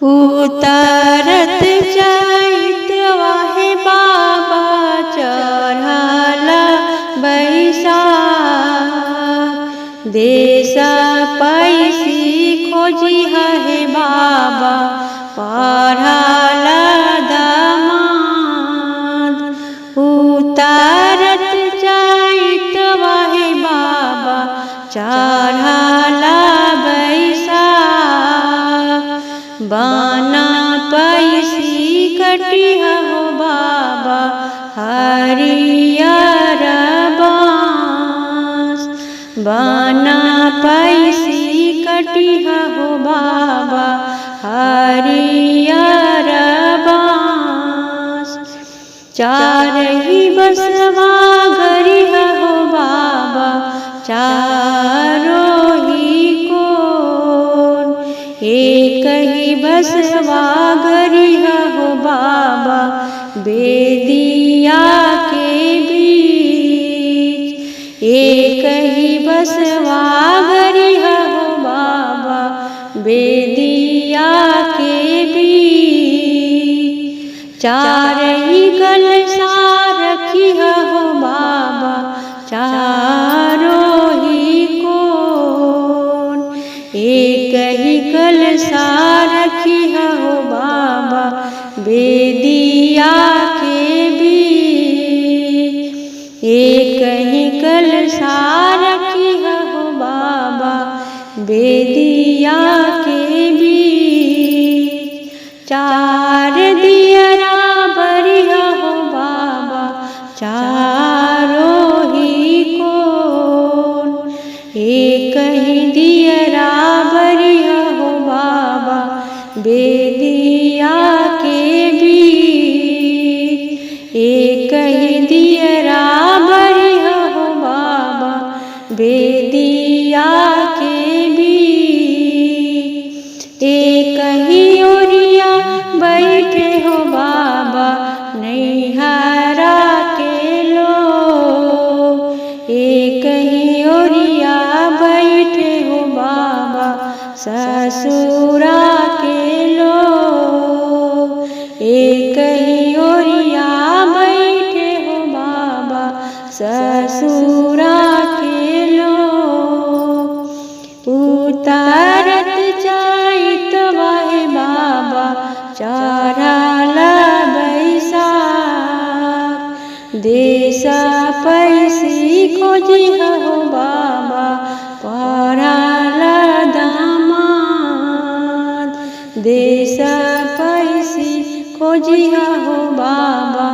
उतरत चैतवा हे बाबा चढ़ल बैसाख। देश पैसी खोजी हे बाबा पढ़ल दामाद। उतरत चैतवा हे बाबा चढ़ल बैसाख। बना पैसी कटिहा हो बाबा हरियर बाँस। बना पैसी कटिहा हो बाबा हरियर बाँस। चारही बसवा गरिहा हो बाबा चारोही कोन। एक ही बसवा गरिहा हो बाबा बेदिया के बीच। एक ही बसवा गरिहा हो बाबा बेदिया के बीच। चार ही कलशा रखिहा हो बाबा चारोही कोन। एक ही कलशा रखिहा हो बाबा बेदिया के बीच। एक ही कलशा रखिहा हो बाबा बेदिया के बीच। चार दियरा बरिहा हो बाबा चारोही कोन। एक ही दियरा बरिहा हो बाबा बेदिया के बीच। एक ही दियरा बरिहा हो बाबा बेदिया के बीच। एक ही ओरिया बैठे हो बाबा नैहरा के लोग। एक ही ओरिया बैठे हो बाबा ससुरा के लोग। एक ही ओरिया बैठे हो बाबा ससुरा के लोग। उतरत चैतवा हे बाबा चढ़ल बैसाख। देश पैसी खोजिहा हो बाबा पढ़ल दामाद। देश पैसी खोजिहा हो बाबा